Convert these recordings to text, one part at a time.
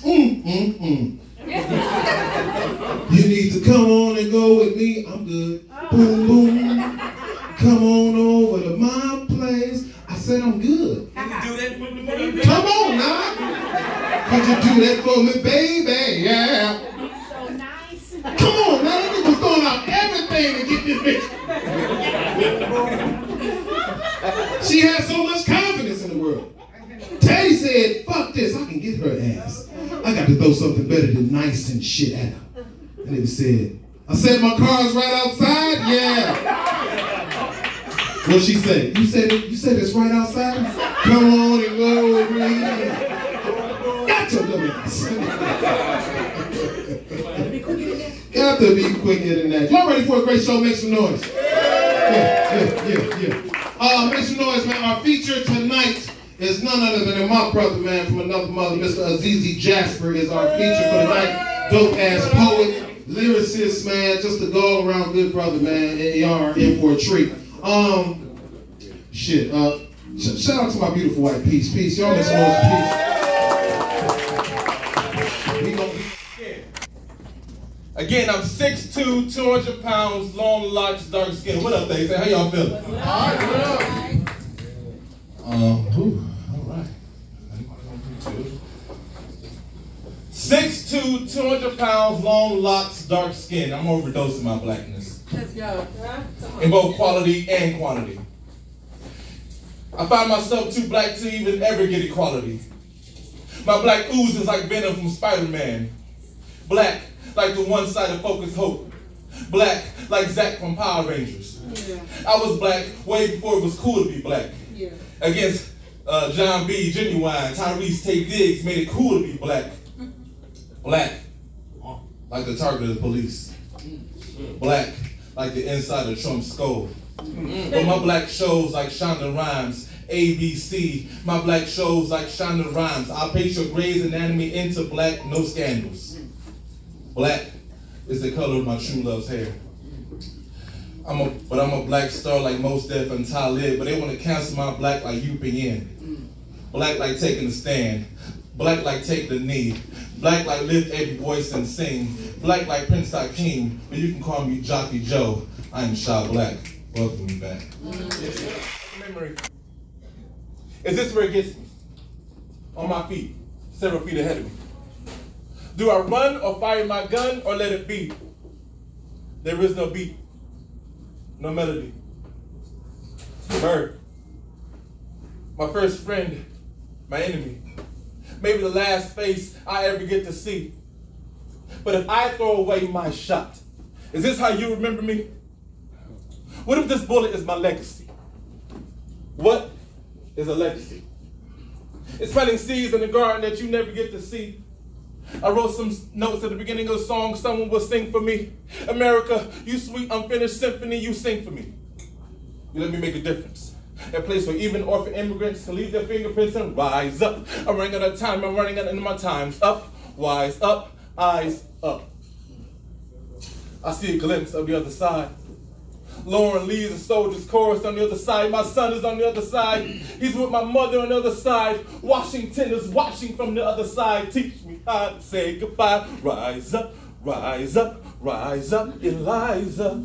You need to come on and go with me. I'm good. Boom, boom. Come on over to my place. I said I'm good. Can you do that for me, baby? Come on now. Could you do that for me, baby? Yeah. So nice. Come on now. That nigga was throwing out everything to get this bitch. She had so much confidence in the world. Teddy said, fuck this, I can get her ass. I got to throw something better than nice and shit at her. And it said, I said my car's right outside? Yeah. What'd she say? You said it's right outside? Come on and go with me. Got your dumb ass. Got to be quicker than that. Y'all ready for a great show? Make some noise. Yeah. Make some noise, man. Our feature tonight is none other than my brother, man, from another mother. Mr. Azizi Jasper is our feature for tonight. Dope ass poet, lyricist, man, just a go around good brother, man. And y'all are in for a treat. Shout out to my beautiful wife, Peace. Peace, y'all make some noise for Peace. We gonna be scared. Again, I'm 6'2", 200 pounds, long locks, dark skin. What up, they say? How y'all feeling? All right. 6'2", 200 pounds, long locks, dark skin. I'm overdosing my blackness. Let's go. In both quality and quantity. I find myself too black to even ever get equality. My black ooze is like Venom from Spider-Man. Black like the one-sided Focus Hope. Black like Zack from Power Rangers. Yeah. I was black way before it was cool to be black. Yeah. Against John B. Genuine, Tyrese Tate Diggs made it cool to be black. Black like the target of the police. Black like the inside of Trump's skull. But my black shows like Shonda Rhimes, ABC. My black shows like Shonda Rhimes. I'll paint your Grey's Anatomy into black, no scandals. Black is the color of my true love's hair. I'm a black star like Mos Def and Talib, but they want to cancel my black like UPN. Black like taking a stand. Black like taking a knee. Black like lift every voice and sing. Black like Prince Hakeem, but you can call me Jockey Joe. I am Sha Black. Welcome me back. Memory. Is this where it gets me? On my feet, several feet ahead of me. Do I run or fire my gun or let it be? There is no beat, no melody. Bird, my first friend, my enemy. Maybe the last face I ever get to see. But if I throw away my shot, is this how you remember me? What if this bullet is my legacy? What is a legacy? It's planting seeds in the garden that you never get to see. I wrote some notes at the beginning of the song someone will sing for me. America, you sweet unfinished symphony, you sing for me. You let me make a difference. A place where even orphan immigrants can leave their fingerprints and rise up. I'm running out of time, I'm running out of my time's up. Wise up, eyes up. I see a glimpse of the other side. Lauren leads the soldiers chorus on the other side. My son is on the other side. He's with my mother on the other side. Washington is watching from the other side. Teach me how to say goodbye. Rise up, rise up, rise up, Eliza.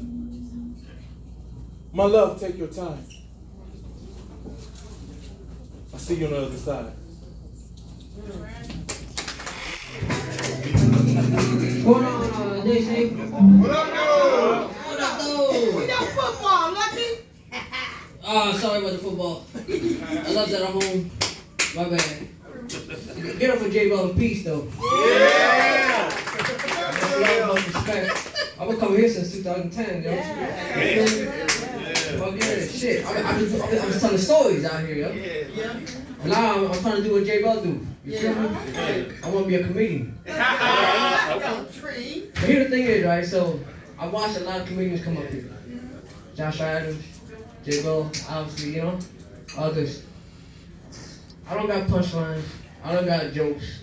My love, take your time. I see you on the other side. Hold on, DC. What up, dude? What up, dude? We know football, Lucky. Sorry about the football. I love that I'm home. My bad. Get up for J Bell and Peace, though. Yeah! Respect. I've been coming here since 2010, yo. Fuck yeah, shit. I'm just telling stories out here, yo. And now I'm trying to do what J Bell do. You feel me? I want to be a comedian. But here the thing is, right? So I watched a lot of comedians come up here. Josh Adams, J Bell, obviously, you know, others. I don't got punchlines. I don't got jokes.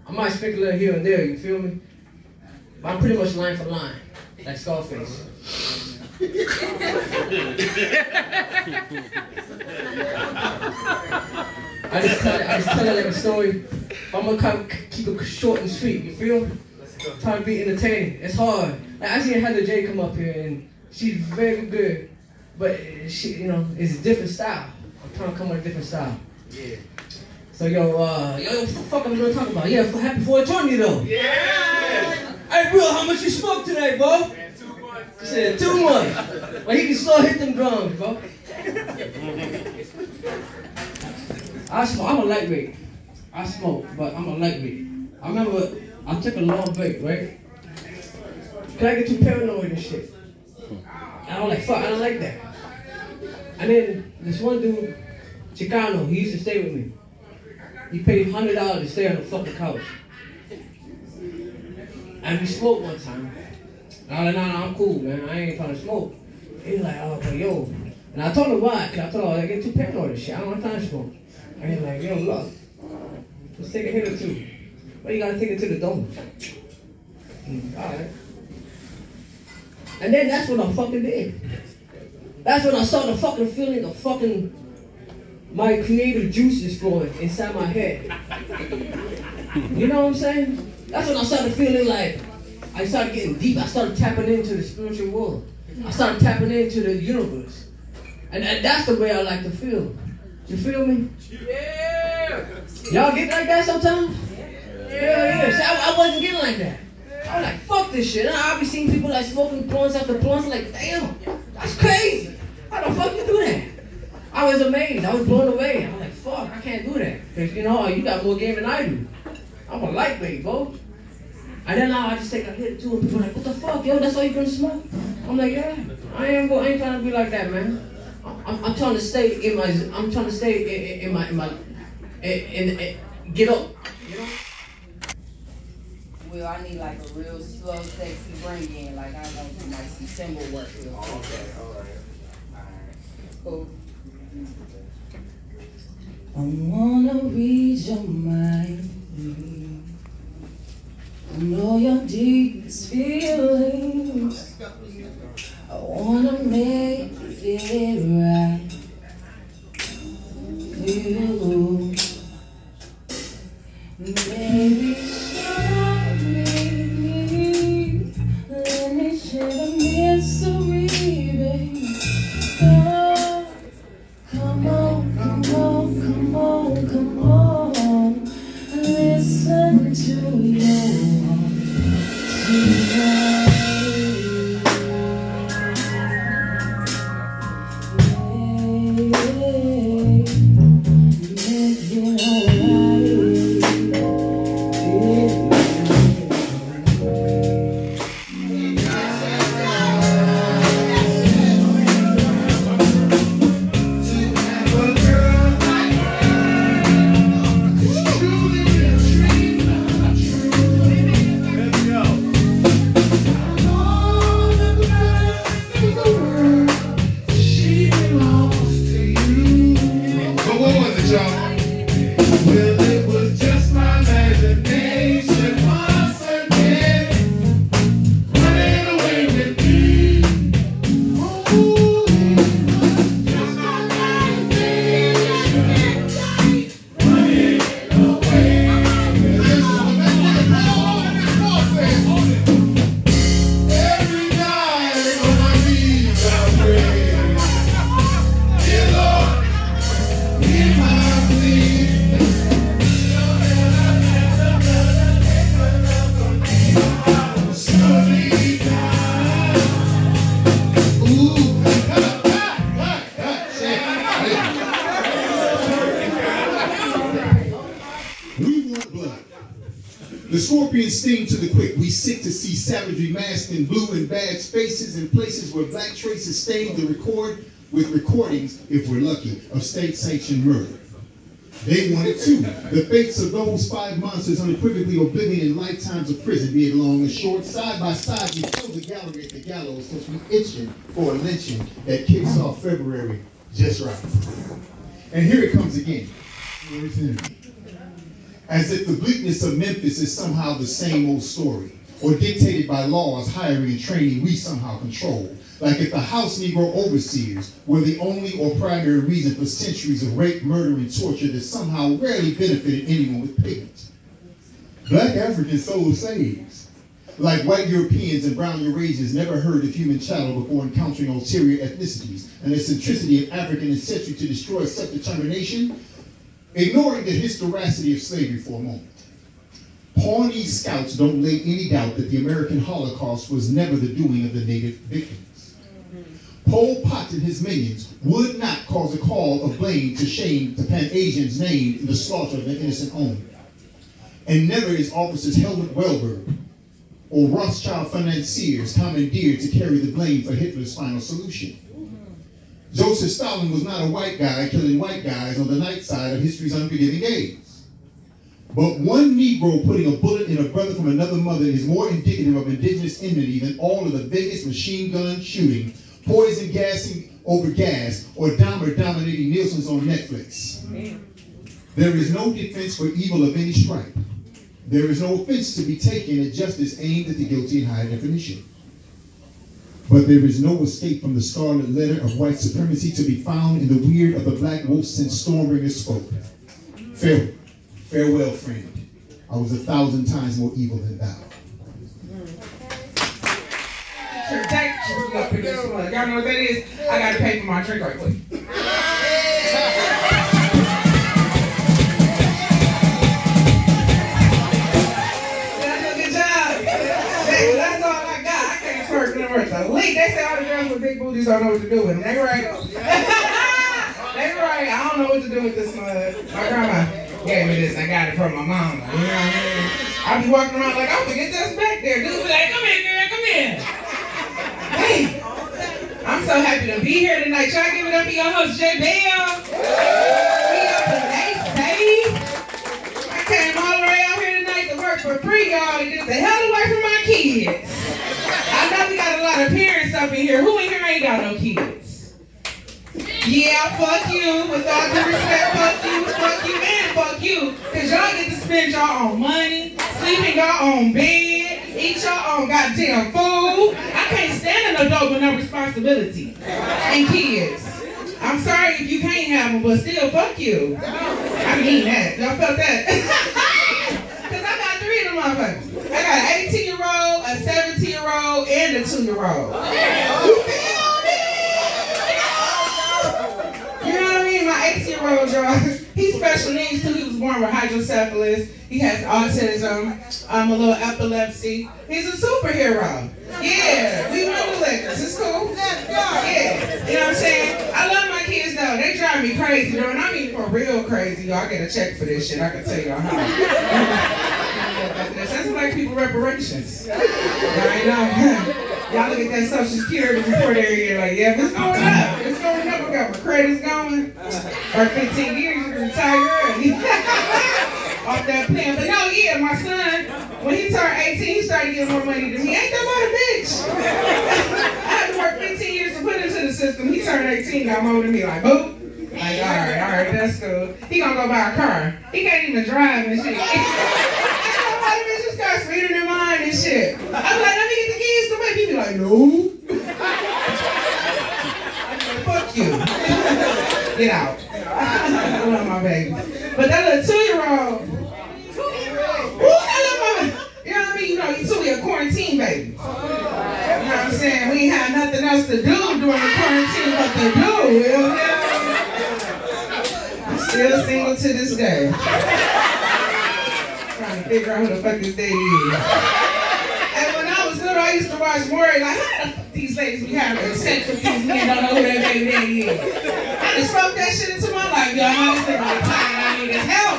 I might speculate here and there, you feel me? But I'm pretty much line for line, like Scarface. I just tell it like a story. I'm gonna keep it short and sweet, you feel? Trying to be entertaining. It's hard. Like, I seen Heather J come up here and she's very good, but she, you know, it's a different style. I'm trying to come with a different style. Yeah. So yo, what the fuck I'm gonna talk about? Yeah, happy 420 though. Yeah. Hey, bro, how much you smoked today, bro? Man, 2 months. He said 2 months. Well, he can still hit them drums, bro. I smoke. I'm a lightweight. I smoke, but I'm a lightweight. I remember I took a long break, right? Cause I get too paranoid and shit. And I'm like, fuck, I don't like that. And then this one dude, Chicano, he used to stay with me. He paid $100 to stay on the fucking couch. And we smoked one time. And I was like, nah, I'm cool, man. I ain't trying to smoke. He was like, oh, but yo. And I told him why, because I told him I get too paranoid and shit. I don't want time to smoke. And he's like, yo, look, let's take a hit or two. Well, you gotta take it to the dome. Alright. And then that's what I fucking did. That's when I started fucking feeling the fucking, my creative juices flowing inside my head. You know what I'm saying? That's when I started feeling like, I started getting deep. I started tapping into the spiritual world. I started tapping into the universe. And that's the way I like to feel. You feel me? Yeah. Y'all get like that sometimes? Yeah. See, I wasn't getting like that. I was like, fuck this shit. And I be seeing people like smoking blunts after blunts, like, damn, that's crazy. How the fuck you do that? I was amazed. I was blown away. I was like, fuck, I can't do that. Because, you know, you got more game than I do. I'm a lightweight, bro. And then now I just take a hit too, and people are like, what the fuck, yo, that's all you gonna smoke? I'm like, yeah, I ain't trying to be like that, man. I'm trying to stay in my, get up, you know? Well, I need like a real slow, sexy bring in, like I know some like some cymbal work. Okay, alright. Cool. I wanna read your mind. I know your deepest feelings. I wanna make it right for you. Maybe show me, let me share the mystery, baby. Oh, come on, come on, come on, come on. Listen to your heart tonight. Make it The scorpions sting to the quick. We sick to see savagery masked in blue and bad spaces in places where black traces stain to record with recordings, if we're lucky, of state-sanctioned murder. They want it too. The fates of those 5 monsters unequivocally oblivion in lifetimes of prison, be it long or short. Side by side, we fill the gallery at the gallows since we itching for a lynching that kicks off February just right. And here it comes again. As if the bleakness of Memphis is somehow the same old story, or dictated by laws, hiring and training we somehow control. Like if the house Negro overseers were the only or primary reason for centuries of rape, murder, and torture that somehow rarely benefited anyone with pigment. Black Africans sold slaves. Like white Europeans and brown Eurasians never heard of human chattel before encountering ulterior ethnicities and the centricity of African ancestry to destroy self-determination, ignoring the historicity of slavery for a moment. Pawnee scouts don't lay any doubt that the American Holocaust was never the doing of the native victims. Pol Pot and his minions would not cause a call of blame to shame the Pan-Asians named in the slaughter of an innocent owner. And never is officers Helmut Welberg or Rothschild financiers commandeered to carry the blame for Hitler's final solution. Joseph Stalin was not a white guy killing white guys on the night side of history's unforgiving gaze. But one Negro putting a bullet in a brother from another mother is more indicative of indigenous enmity than all of the Vegas machine gun shooting, poison gassing over gas, or Dahmer dominating Nielsen's on Netflix. There is no defense for evil of any stripe. There is no offense to be taken at justice aimed at the guilty in high definition. But there is no escape from the scarlet letter of white supremacy to be found in the weird of the black wolf since Stormbringer spoke. Farewell, friend. I was 1,000 times more evil than thou. Y'all know what that is? I gotta pay for my drink right quick. They say all the girls with big booties don't know what to do with them. They right. They right. I don't know what to do with this mud. My grandma gave me this. I got it from my mama. You know what I mean? I be walking around like, I'm gonna get this back there. Dude be like, come here, girl, come here. Hey, I'm so happy to be here tonight. Y'all give it up for your host, J. Bell. We up tonight, baby. I came all the way out here tonight to work for free, y'all, to get the hell away from my kids. I know we got a lot of parents up in here. Who in here ain't got no kids? Yeah, fuck you. With all due respect, fuck you, and fuck you. Because y'all get to spend your own money, sleep in your own bed, eat your own goddamn food. I can't stand an adult with no responsibility and kids. I'm sorry if you can't have them, but still, fuck you. I mean that. Y'all felt that? Because I got 3 of them motherfuckers. I got an 18-year-old, a 17-year-old, and a 2-year-old. You feel me? You know what I mean? My 18-year-old, y'all, he's special needs too. He was born with hydrocephalus. He has autism, a little epilepsy. He's a superhero. Yeah, we win the Lakers. It's cool. Yeah, you know what I'm saying? I love my kids though. They drive me crazy though, and I mean for real crazy. Y'all get a check for this shit. I can tell y'all how. That's like people reparations. I know. Y'all look at that Social Security report every year like, yeah, it's going up. It's going up. We got my credits going. For 15 years, you can retire early. Off that plan. But no, yeah, my son, when he turned 18, he started getting more money than me. Ain't that about a bitch? I had to work 15 years to put into the system. He turned 18, got more than me. Like, boop. Like, all right, that's cool. He gonna go buy a car. He can't even drive and shit. This car's sweeter than mine and shit. I'm like, let me get the keys to it. He be like, no. Fuck you. Get out. I love my baby. But that little 2-year-old, I love my, you know what I mean? You know, you 2, we a quarantine baby. You know what I'm saying? We ain't had nothing else to do during the quarantine but to do, you know? I'm still single to this day. Trying to figure out who the fuck this daddy is. And when I was little, I used to watch Maury like, how the fuck these ladies be having sex with these men don't know who that baby daddy is. I just spoke that shit into my life, y'all. I just think like, I need his help.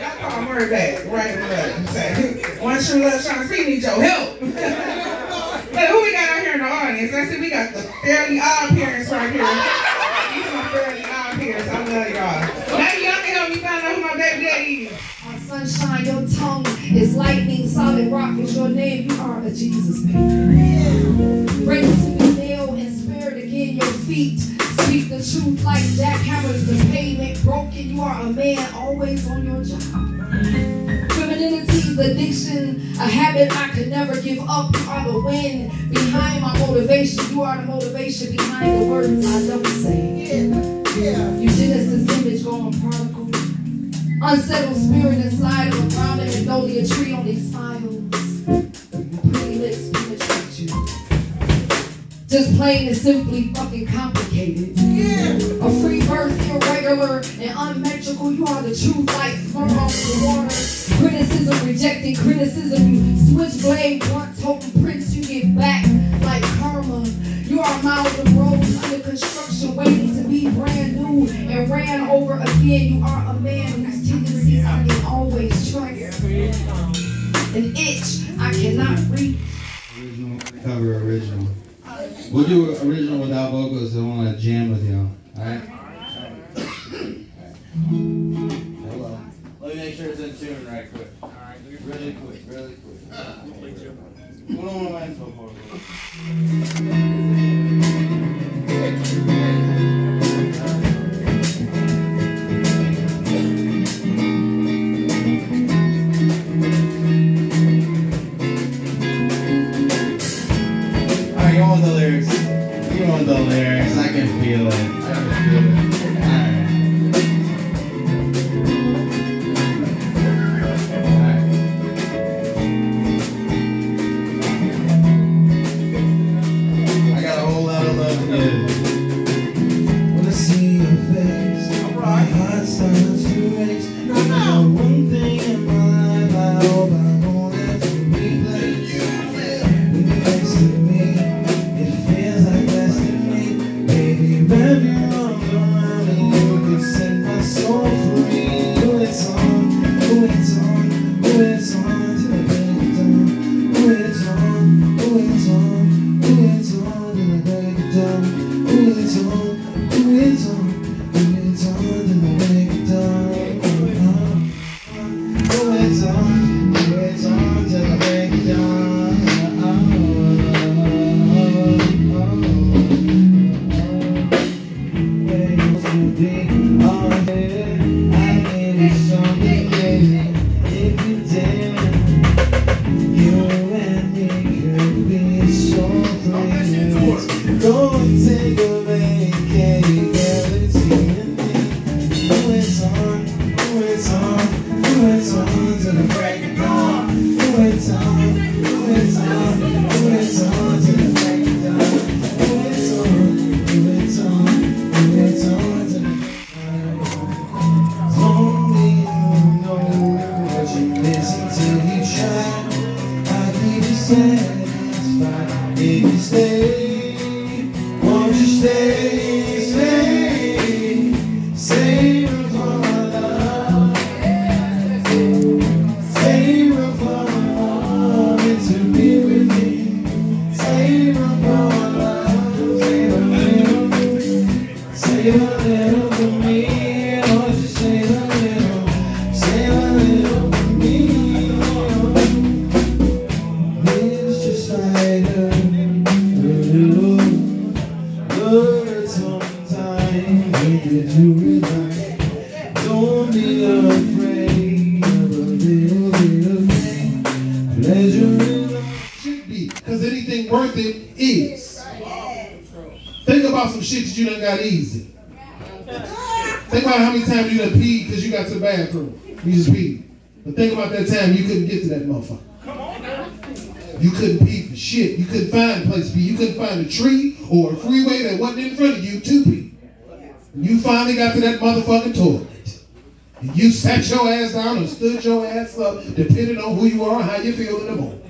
Y'all call Maury back, right in the left. Say, one true love trying to speak, need your help. But who we got out here in the audience? I said we got the Fairly Odd Parents right here. These are Fairly Odd Parents. I love y'all. Now y'all can help me find out who my baby daddy is. Sunshine, your tongue is lightning, solid rock is your name. You are a Jesus baby. Break to your nail and spirit again your feet. Speak the truth like jackhammers, the pavement broken. You are a man always on your job. Femininity is addiction, a habit I could never give up. You are the wind behind my motivation. You are the motivation behind the words I never say. You Genesis image going particle. Unsettled spirit inside of a brown and magnolia tree on these files. Pretty lips penetrate you. Just plain and simply fucking complicated. A free birth, irregular and unmetrical. You are the truth like thrown off the water. Criticism, rejecting criticism. You switchblade, blunt, totem prince. You get back like karma. You are miles of roads under construction, waiting to be brand new and ran over again. You are a man whose tendencies I can always trust. An itch I cannot reach. Original, cover original. We'll do original without vocals, so I want to jam with y'all. Alright? Hello. Let me make sure it's in tune right quick. Alright, really quick, really quick. What do I want my info for? You want the lyrics? You want the lyrics? I can feel it. I can feel it. Alright. I got a whole lot of love to give. When I see your face, my heart starts to race. I know one thing in my life I hope I won't have to replace. When you're next to me, wrap your arms around me, you could set my soul free. Oh, it's on, oh, it's on, oh, it's on till the break of dawn. Oh, it's on, oh, it's on, oh, it's on till the break of dawn. Oh, it's on, oh, it's on, oh, it's on till the break of dawn. Oh, it's on, oh, it's on till the break of dawn. Go and take a vacation, girl, it's you and me. Oh, it's on, oh, it's on, oh, it's on till the break of dawn. Oh, it's on, oh, it's on, oh, it's on till the break of dawn. Oh, it's on, oh, it's on, oh, it's on till the break of dawn. Only you know what you listen till you try. I keep you satisfied if you stay. Won't you stay, savor for my love, savor for my love, and to be with me, savor for my love, save a little for me, won't you save a little for me, it's just like a little. Sometimes when you do it right, don't be afraid of a little bit of pain. Pleasure is all it should be, because anything worth it is. Think about some shit that you done got easy. Think about how many times you done peed because you got to the bathroom. You just peed. But think about that time you couldn't get to that motherfucker. You couldn't pee for shit. You couldn't find a place to pee. You couldn't find a tree or a freeway that wasn't in front of you to pee. And you finally got to that motherfucking toilet. And you sat your ass down or stood your ass up, depending on who you are and how you feel in the moment.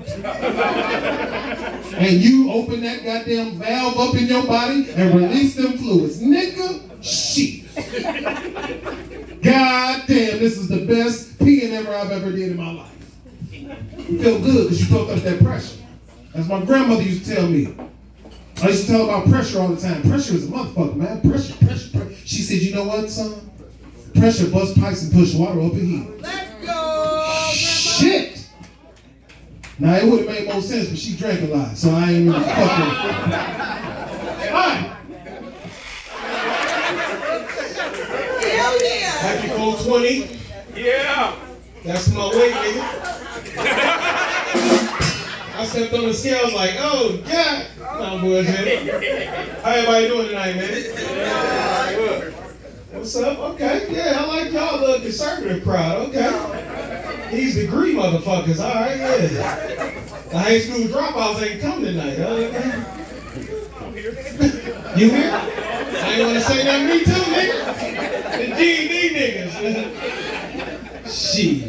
And you open that goddamn valve up in your body and release them fluids. Nigga, shit. God damn, this is the best peeing I've ever did in my life. You feel good because you felt up that pressure. As my grandmother used to tell me. I used to tell her about pressure all the time. Pressure is a motherfucker, man. Pressure. She said, you know what, son? Pressure bust pipes and push water up in here. Let's go! Shit! Now, it would have made more sense, but she drank a lot, so I ain't really fucking. Alright. Hell yeah! Happy 420. Yeah. That's my way, nigga. I stepped on the scales like, oh, God. No bullshit. How everybody doing tonight, man? What's up? Okay. Yeah, I like y'all little conservative crowd. Okay. These degree motherfuckers. All right, yeah. The high school dropouts ain't coming tonight. You here? I ain't want to say nothing. Me too, nigga. The GED niggas. Shit.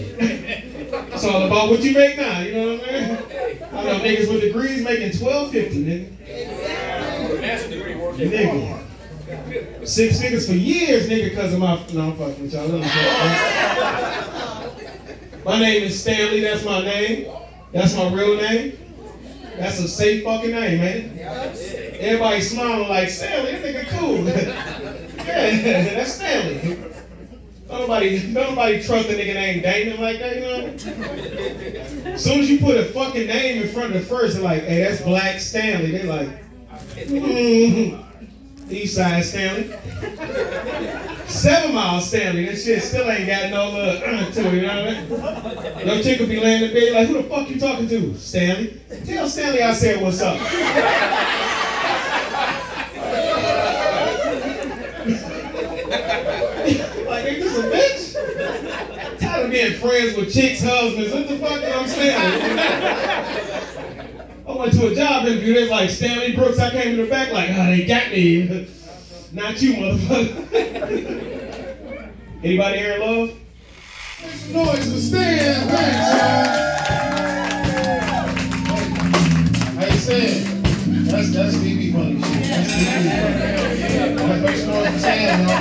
It's all about what you make now, you know what I mean? I know niggas with degrees making $12.50, nigga. Master degree working. Nigga. 6 figures for years, nigga, because of my... No, I'm fucking with y'all. My name is Stanley. That's my name. That's my real name. That's a safe fucking name, man. Everybody smiling like, Stanley, that nigga cool. Yeah, that's Stanley. Don't nobody trust a nigga named Damon like that, you know what I mean? As soon as you put a fucking name in front of the first, they're like, hey, that's Black Stanley. They're like, East Side Stanley. 7 Mile Stanley. That shit still ain't got no look to it, you know what I mean? Your chick will be laying in bed like, who the fuck you talking to? Stanley. Tell Stanley I said what's up. Like, ain't this a bitch? I'm tired of being friends with chicks' husbands. What the fuck am I saying? I went to a job interview. They was like, Stanley Brooks. I came in the back like, oh, they got me. Not you, motherfucker. Anybody here in love? Noise for Stan. How you saying? That's BB funny shit. That's BB funny. Let's make some noise for Stan, y'all.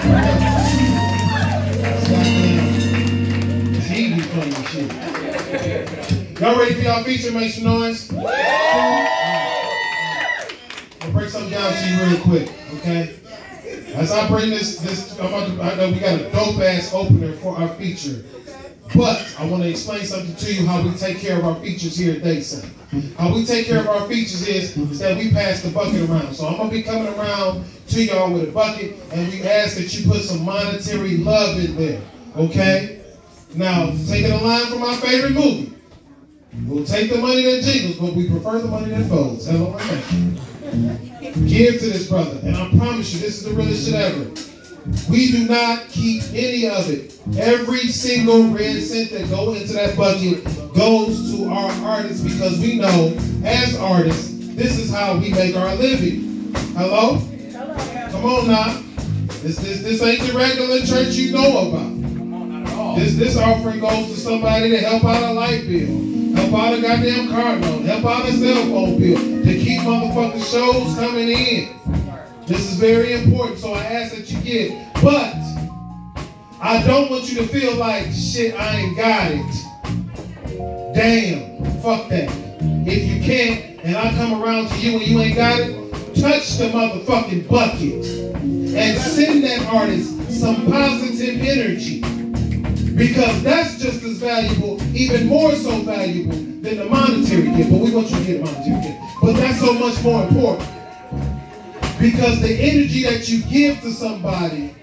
It's BB funny shit. Y'all ready for y'all feature? Make some noise. I'll break something down to you real quick, okay? As I bring this, I know we got a dope ass opener for our feature, but I want to explain something to you how we take care of our features here at Dayson. How we take care of our features is that we pass the bucket around. So I'm gonna be coming around to y'all with a bucket, and we ask that you put some monetary love in there, okay? Now, taking a line from my favorite movie. We'll take the money that jingles, but we prefer the money that folds. Hello, my man. Give to this brother, and I promise you, this is the realest shit ever. We do not keep any of it. Every single red cent that goes into that bucket goes to our artists because we know, as artists, this is how we make our living. Hello? Come on now. This ain't the regular church you know about. This offering goes to somebody to help out a light bill. Help out a goddamn car note. Help out a cell phone bill. To keep motherfucking shows coming in. This is very important, so I ask that you give. But I don't want you to feel like, shit, I ain't got it. Damn, fuck that. If you can't, and I come around to you and you ain't got it, touch the motherfucking bucket. And send that artist some positive energy. Because that's just as valuable, even more so valuable than the monetary gift. But we want you to get a monetary gift. But that's so much more important. Because the energy that you give to somebody,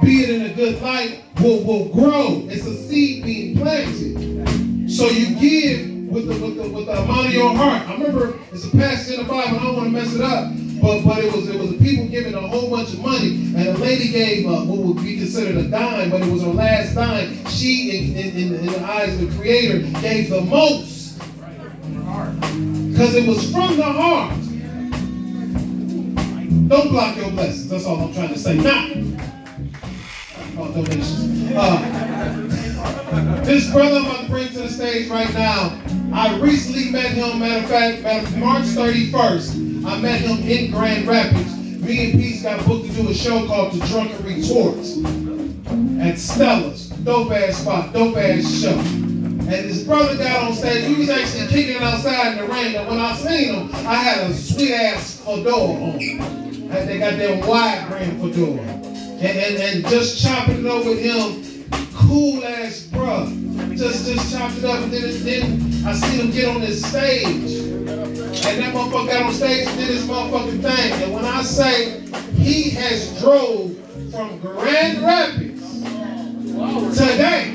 be it in a good light, will grow. It's a seed being planted. So you give with the amount of your heart. I remember it's a passage in the Bible, I don't want to mess it up. But it was a people giving a whole bunch of money, and a lady gave what would be considered a dime, but it was her last dime. She, in the eyes of the Creator, gave the most, because it was from the heart. Don't block your blessings. That's all I'm trying to say. Now, donations. This brother I'm about to bring to the stage right now, I recently met him. Matter of fact, March 31st. I met him in Grand Rapids. Me and Peace got booked to do a show called The Drunken Retort at Stella's. Dope ass spot, dope ass show. And this brother got on stage. He was actually kicking it outside in the rain. And when I seen him, I had a sweet ass fedora on. I had that goddamn wide brim fedora. And just chopping it up with him, cool ass bruh. Just chopped it up, and then I seen him get on this stage. And that motherfucker got on stage and did his motherfucking thing. And when I say he has drove from Grand Rapids today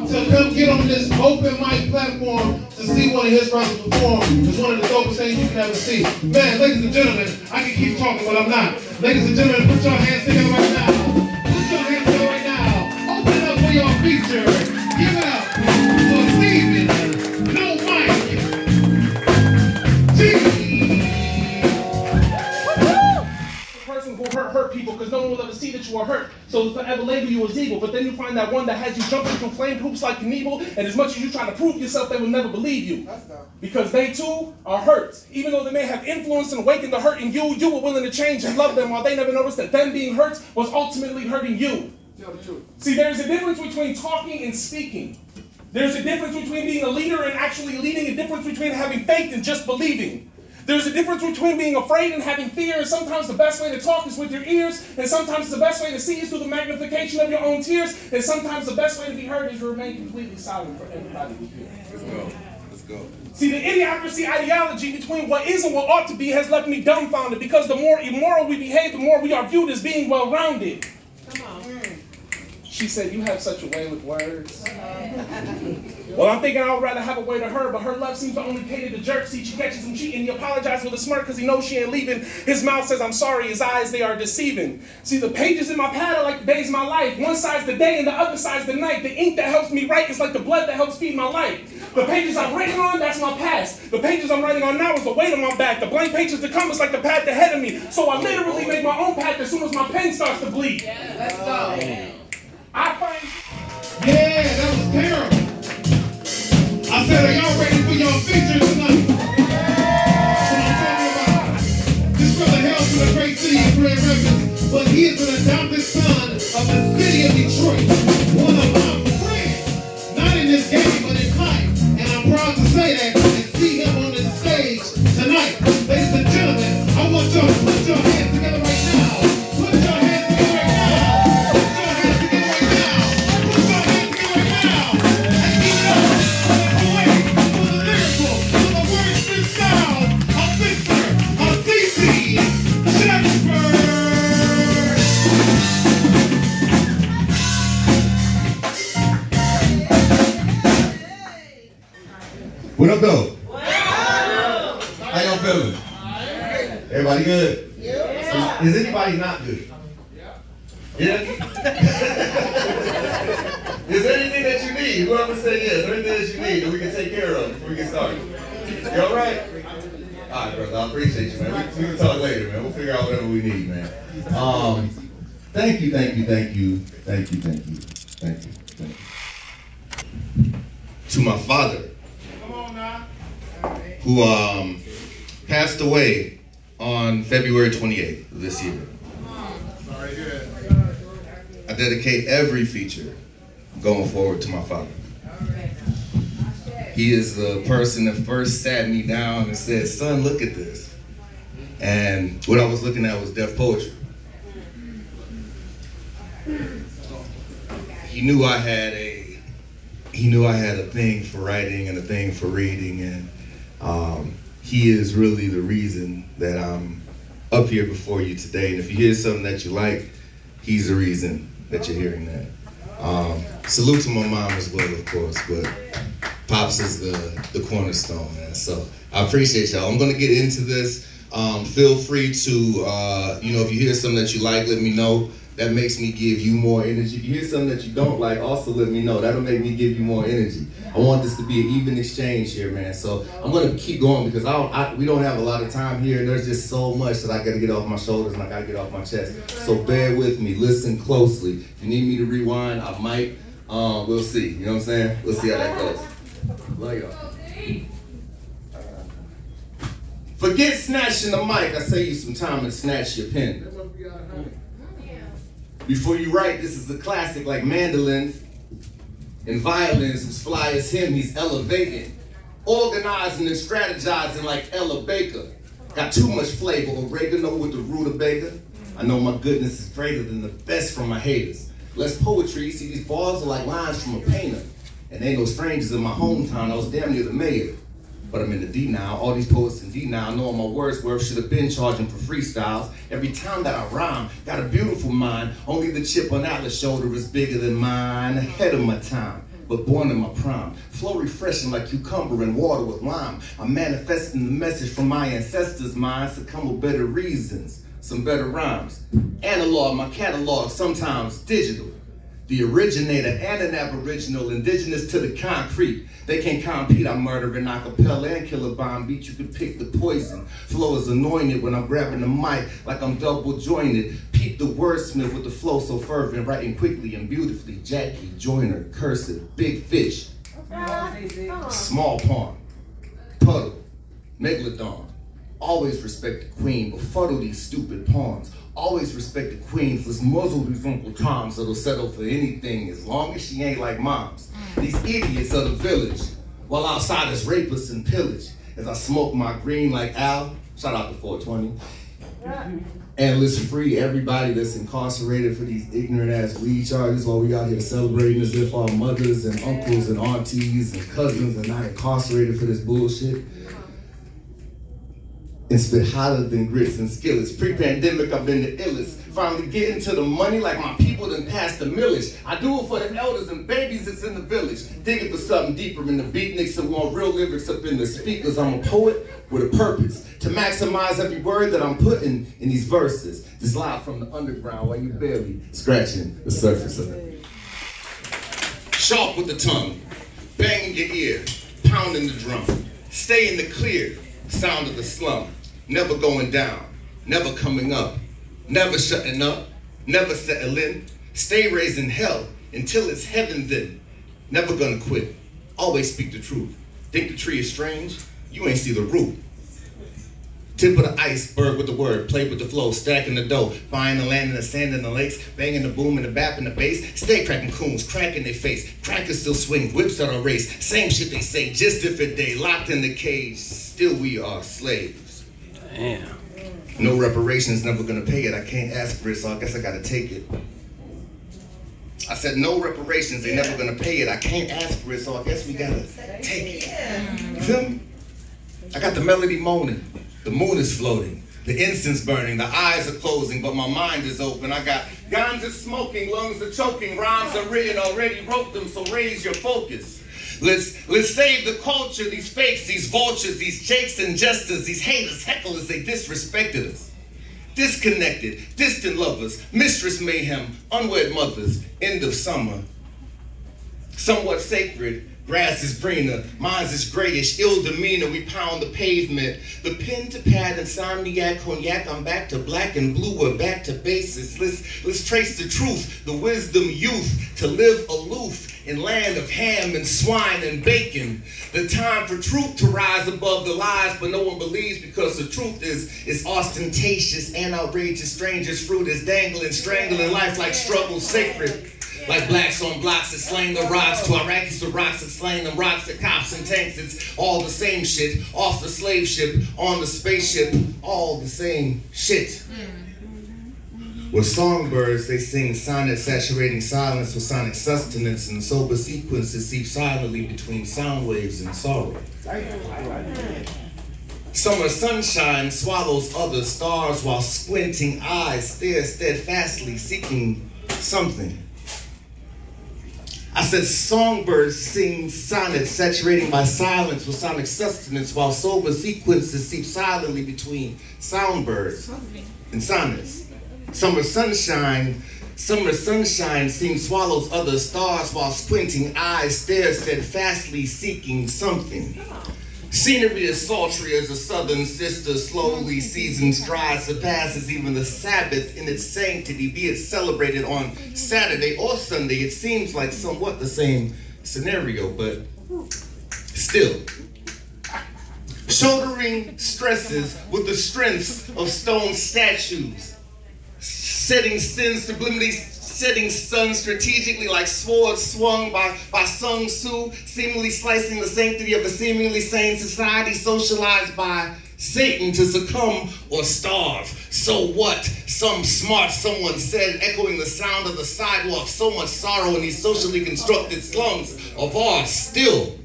to come get on this open mic platform to see one of his brothers perform is one of the dopest things you can ever see. Man, ladies and gentlemen, I can keep talking, but I'm not. Ladies and gentlemen, put your hands together right now. Put your hands together right now. Open it up for your feature. Give it up for Steven. No Mike. Person who hurt people because no one will ever see that you are hurt. So they'll forever label you as evil. But then you find that one that has you jumping through flame hoops like Knievel, and as much as you try to prove yourself, they will never believe you. Because they too are hurt. Even though they may have influenced and awakened the hurt in you, you were willing to change and love them while they never noticed that them being hurt was ultimately hurting you. Tell the truth. See, there's a difference between talking and speaking. There's a difference between being a leader and actually leading, a difference between having faith and just believing. There's a difference between being afraid and having fear, and sometimes the best way to talk is with your ears, and sometimes the best way to see is through the magnification of your own tears, and sometimes the best way to be heard is to remain completely silent for everybody to hear. Let's go. Let's go. See, the idiocracy ideology between what is and what ought to be has left me dumbfounded, because the more immoral we behave, the more we are viewed as being well-rounded. Come on. She said, you have such a way with words. Well, I'm thinking I would rather have a way to her, but her love seems to only cater to jerks. See, she catches him cheating. He apologizes with a smirk because he knows she ain't leaving. His mouth says, I'm sorry. His eyes, they are deceiving. See, the pages in my pad are like the days of my life. One side's the day and the other side's the night. The ink that helps me write is like the blood that helps feed my life. The pages I'm writing on, that's my past. The pages I'm writing on now is the weight on my back. The blank pages to come is like the path ahead of me. So I literally make my own path as soon as my pen starts to bleed. Let's go. I find... Yeah, that was terrible. I said, are y'all ready for your feature tonight? That's what I'm talking about. This brother hails from the great city of Grand Rapids, but he is an adopted son of the city of Detroit. One of my friends, not in this game, but in life. And I'm proud to say that and see him on the stage tonight. Ladies and gentlemen, I want y'all to put your hands together right now. Put your hands together right now. Put your hands together right now. Put your hands together right now. And give it up for the poetic, for the lyrical, for the wordsmith style of Mr. C.C. Shepard. What up, though? How y'all feeling? Everybody good? Is anybody not good? Yeah? Is there anything that you need? Whoever said yes, is there anything that you need that we can take care of before we get started? You all right? All right, brother, I appreciate you, man. We can talk later, man. We'll figure out whatever we need, man. Thank you. To my father, who passed away on February 28th of this year. I dedicate every feature going forward to my father. He is the person that first sat me down and said, son, look at this. And what I was looking at was deaf poetry. He knew I had a thing for writing and a thing for reading, and he is really the reason that I'm up here before you today. And if you hear something that you like, he's the reason that you're hearing that. Salute to my mom as well, of course, but Pops is the cornerstone, man. So I appreciate y'all. I'm gonna get into this. Feel free to, if you hear something that you like, let me know. That makes me give you more energy. If you hear something that you don't like, also let me know. That'll make me give you more energy. I want this to be an even exchange here, man. So I'm gonna keep going because we don't have a lot of time here. And there's just so much that I gotta get off my shoulders and I gotta get off my chest. So bear with me, listen closely. If you need me to rewind, I might. We'll see. You know what I'm saying? We'll see how that goes. Love y'all. Forget snatching the mic. I save you some time and snatch your pen. Before you write, this is a classic like mandolins and violins. As fly as him, he's elevating, organizing and strategizing like Ella Baker. Got too much flavor, oregano with the rutabaga. I know my goodness is greater than the best from my haters. Less poetry, see these bars are like lines from a painter. And ain't no strangers in my hometown, I was damn near the mayor. But I'm in the D now, all these poets in D now, knowing my words worth, should have been charging for freestyles. Every time that I rhyme, got a beautiful mind. Only the chip on Atlas' shoulder is bigger than mine, ahead of my time. but born in my prime. Flow refreshing like cucumber and water with lime. I'm manifesting the message from my ancestors' minds to come with better reasons, some better rhymes. Analog, my catalog, sometimes digital. The originator and an aboriginal, indigenous to the concrete. They can't compete, I murder in acapella and kill a bomb beat. You can pick the poison. Flow is anointed when I'm grabbing the mic like I'm double jointed. Peep the wordsmith with the flow so fervent, writing quickly and beautifully. Jackie, Joyner, cursive, big fish, small pond, puddle, megalodon. Always respect the queen, but fuddle these stupid pawns. Always respect the queens, let's muzzle these Uncle Toms that'll settle for anything as long as she ain't like moms. These idiots of the village, while outsiders rape us and pillage. As I smoke my green like Al, shout out to 420. And let's free everybody that's incarcerated for these ignorant ass weed charges while we out here celebrating as if our mothers and uncles and aunties and cousins are not incarcerated for this bullshit. And spit hotter than grits and skillets. Pre-pandemic, I've been the illest. Finally getting to the money like my people done passed the millage. I do it for the elders and babies that's in the village. Digging for something deeper in the beatniks and want real lyrics up in the speakers. I'm a poet with a purpose to maximize every word that I'm putting in these verses. Just live from the underground while you barely scratching the surface of it. Sharp with the tongue, banging your ear, pounding the drum. Stay in the clear, sound of the slum. Never going down, never coming up, never shutting up, never settling. Stay raising hell until it's heaven then. Never gonna quit, always speak the truth. Think the tree is strange, you ain't see the root. Tip of the iceberg with the word, play with the flow, stacking the dough, buying the land and the sand and the lakes, banging the boom and the bap and the bass, stay cracking coons, cracking their face, crackers still swing, whips that are race, same shit they say, just different day, locked in the cage, still we are slaves. Damn. No reparations, never gonna pay it, I can't ask for it, so I guess I gotta take it. I said no reparations, they never gonna pay it, I can't ask for it, so I guess we gotta take it. You feel me? I got the melody moaning. The moon is floating, the incense burning, the eyes are closing, but my mind is open. I got ganja smoking, lungs are choking, rhymes are written, already wrote them, so raise your focus. Let's save the culture, these fakes, these vultures, these jakes and jesters, these haters, hecklers, they disrespected us. Disconnected, distant lovers, mistress mayhem, unwed mothers, end of summer. Somewhat sacred. Grass is greener, mine is grayish, ill demeanor, we pound the pavement. The pen to pad, insomniac, cognac, I'm back to black and blue, we're back to basics. Let's trace the truth, the wisdom youth, to live aloof in land of ham and swine and bacon. The time for truth to rise above the lies, but no one believes because the truth is ostentatious and outrageous. Strangers' fruit is dangling, strangling life like struggle sacred. Like blacks on blocks that slang the rocks, to Iraqis the rocks that slang them rocks, to cops and tanks, it's all the same shit. Off the slave ship, on the spaceship, all the same shit. With songbirds, they sing sonnet saturating silence with sonic sustenance, and sober sequences seep silently between sound waves and sorrow. Summer sunshine swallows other stars while squinting eyes stare steadfastly, seeking something. I said songbirds sing sonnets saturating by silence with sonic sustenance while sober sequences seep silently between soundbirds and sonnets. Summer sunshine seems swallows other stars while squinting eyes stare steadfastly seeking something. Scenery is sultry as a southern sister slowly seasons dry, surpasses even the Sabbath in its sanctity, be it celebrated on Saturday or Sunday. It seems like somewhat the same scenario, but still. Shouldering stresses with the strengths of stone statues, setting sins subliminally, setting suns strategically like swords swung by Sun Tzu, seemingly slicing the sanctity of a seemingly sane society socialized by Satan to succumb or starve. So what? Some smart someone said, echoing the sound of the sidewalk. So much sorrow in these socially constructed slums of ours still.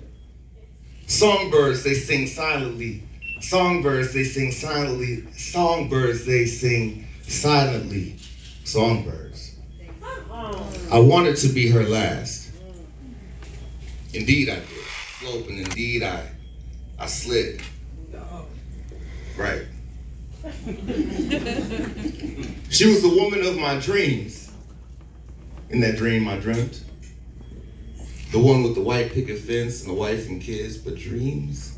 Songbirds, they sing silently. Songbirds, they sing silently. Songbirds, they sing silently. Songbirds. I wanted to be her last. Indeed I did. Slope, and indeed I slid. Right. She was the woman of my dreams. In that dream I dreamt. The one with the white picket fence and the wife and kids, but dreams,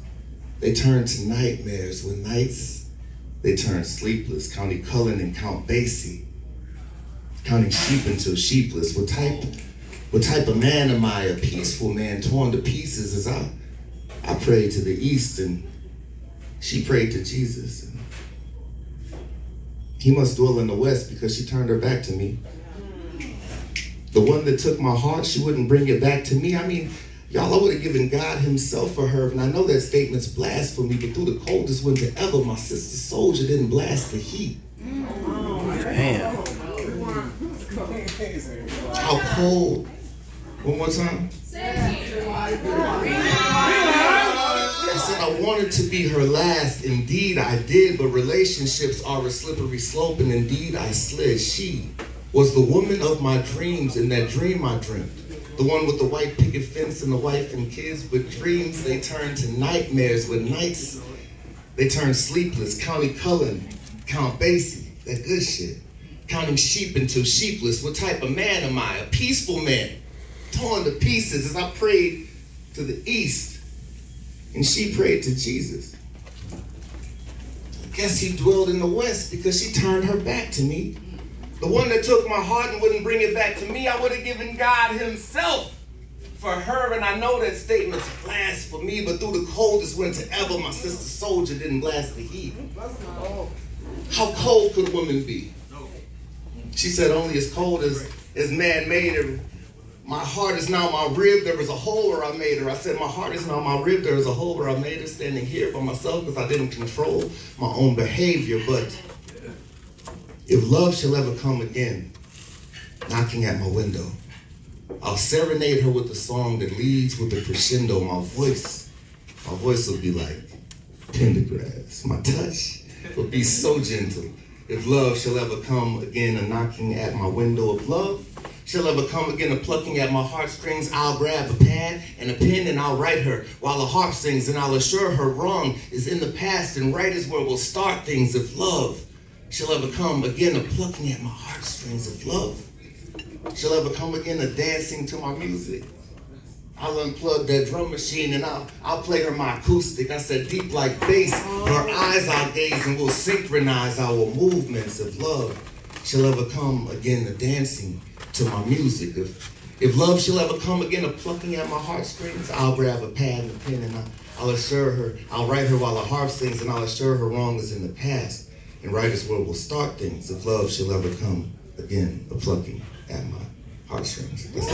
they turn to nightmares. When nights, they turn sleepless. County Cullen and Count Basie, counting sheep until sheepless. What type of man am I? A peaceful man torn to pieces as I prayed to the east and she prayed to Jesus. And he must dwell in the west because she turned her back to me. The one that took my heart, she wouldn't bring it back to me. I mean, y'all, I would have given God himself for her. And I know that statement's blasphemy, but through the coldest winter ever, my sister soldier didn't blast the heat. Damn. How cold? One more time. I said I wanted to be her last. Indeed I did, but relationships are a slippery slope, and indeed I slid. She was the woman of my dreams. In that dream I dreamt, the one with the white picket fence and the wife and kids. But dreams, they turn to nightmares. With nights, they turn sleepless. County Cullen, Count Basie, that good shit. Counting sheep until sheepless. What type of man am I? A peaceful man, torn to pieces as I prayed to the east and she prayed to Jesus. I guess he dwelled in the west because she turned her back to me. The one that took my heart and wouldn't bring it back to me, I would have given God himself for her. And I know that statement's blasphemy, but through the coldest winter ever, my sister soldier didn't blast the heat. How cold could a woman be? She said only as cold as man made her. My heart is now my rib, there was a hole where I made her. I said my heart is now my rib, there is a hole where I made her. Standing here by myself because I didn't control my own behavior. But if love shall ever come again, knocking at my window, I'll serenade her with a song that leads with a crescendo. My voice will be like Pendergrass. My touch will be so gentle. If love shall ever come again, a knocking at my window. If love shall ever come again, a plucking at my heartstrings, I'll grab a pad and a pen and I'll write her while the harp sings, and I'll assure her wrong is in the past and right is where we'll start things. If love shall ever come again, a plucking at my heartstrings. If love shall ever come again, a dancing to my music, I'll unplug that drum machine and I'll play her my acoustic. I said deep like bass, her eyes I'll gaze and we'll synchronize our movements. If love shall ever come again, a dancing to my music. If love shall ever come again, a plucking at my heartstrings, I'll grab a pad and a pen and I'll assure her, I'll write her while the harp sings, and I'll assure her wrong is in the past and right is where we'll start things. If love shall ever come again, a plucking at my heartstrings. That's